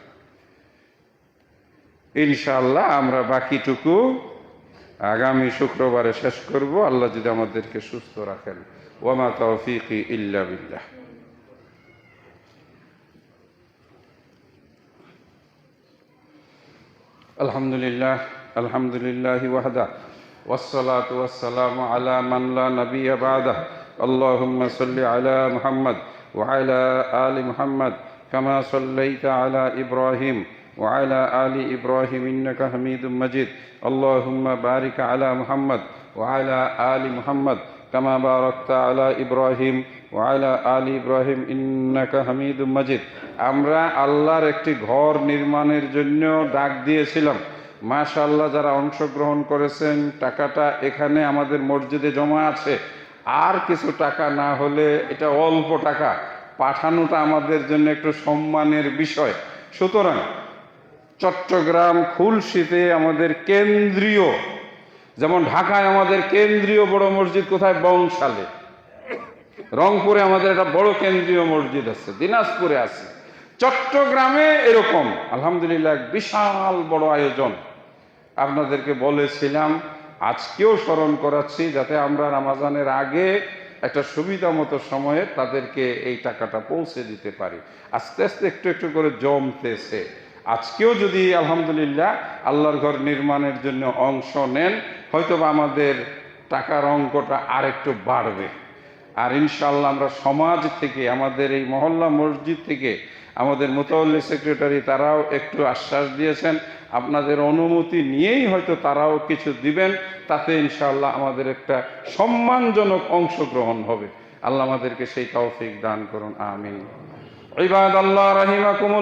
ইনশাআল্লাহ আমরা বাকিটুকু আগামী শুক্রবারে শেষ করব, আল্লাহ যদি আমাদেরকে সুস্থ রাখেন। ওয়া মা তাওফীকি ইল্লা বিল্লাহ। আলহামদুলিল্লাহ, আলহামদুলিল্লাহি ওয়াহদা, ওয়াসসালাতু ওয়াসসালামু আলা মান লা নাবিয়্যা বা'দা। আল্লাহুম্মা সাল্লি আলা মুহাম্মদ ওয়া আলা আলি মুহাম্মদ কামা সাল্লাইতা আলা ইব্রাহিম ওয়া আলা আলি ইব্রাহিম ইন্নাকা হামিদুম মাজিদ। আল্লাহুম্মা বারিক আলা মুহাম্মদ ওয়া আলা আলি মুহাম্মদ কামা বারাকতা আলা ইব্রাহিম ওয়া আলা আলি ইব্রাহিম ইন্নাকা হামিদুম মাজিদ। আমরা আল্লাহর একটি ঘর নির্মাণের জন্য ডাক দিয়েছিলাম। মাশাআল্লাহ, যারা অংশগ্রহণ করেছেন, টাকাটা এখানে আমাদের মসজিদে জমা আছে। আর কিছু টাকা না হলে, এটা অল্প টাকা, পাঠানোটা আমাদের জন্য একটু সম্মানের বিষয়। সুতরাং চট্টগ্রাম খুলশীতে আমাদের কেন্দ্রীয়, যেমন ঢাকায় আমাদের কেন্দ্রীয় বড় মসজিদ কোথায়, বংশালে। রংপুরে আমাদের একটা বড় কেন্দ্রীয় মসজিদ আছে, দিনাজপুরে আছে। চট্টগ্রামে এরকম আলহামদুলিল্লাহ বিশাল বড় আয়োজন। আপনাদেরকে বলেছিলাম, আজকেও স্মরণ করাচ্ছি, যাতে আমরা রমজানের আগে একটা সুবিধা মতো সময়ে তাদেরকে এই টাকাটা পৌঁছে দিতে পারি। আস্তে আস্তে একটু একটু করে জমতেছে। আজকেও যদি আলহামদুলিল্লাহ আল্লাহর ঘর নির্মাণের জন্য অংশ নেন, হয়তো আমাদের টাকার অঙ্কটা আর একটু বাড়বে। আর ইনশাআল্লাহ আমরা সমাজ থেকে, আমাদের এই মহল্লা মসজিদ থেকে, আমাদের মুতাওয়াল্লি সেক্রেটারি তারাও একটু আশ্বাস দিয়েছেন, আপনাদের অনুমতি নিয়েই হয়তো তারাও কিছু দিবেন। তাতে ইনশাআল্লাহ আমাদের একটা সম্মানজনক অংশগ্রহণ হবে। আল্লাহ আমাদেরকে সেই তৌফিক দান করুন, আমিন। ইবাদাল্লাহ রাহিমাকুমুল্লাহ।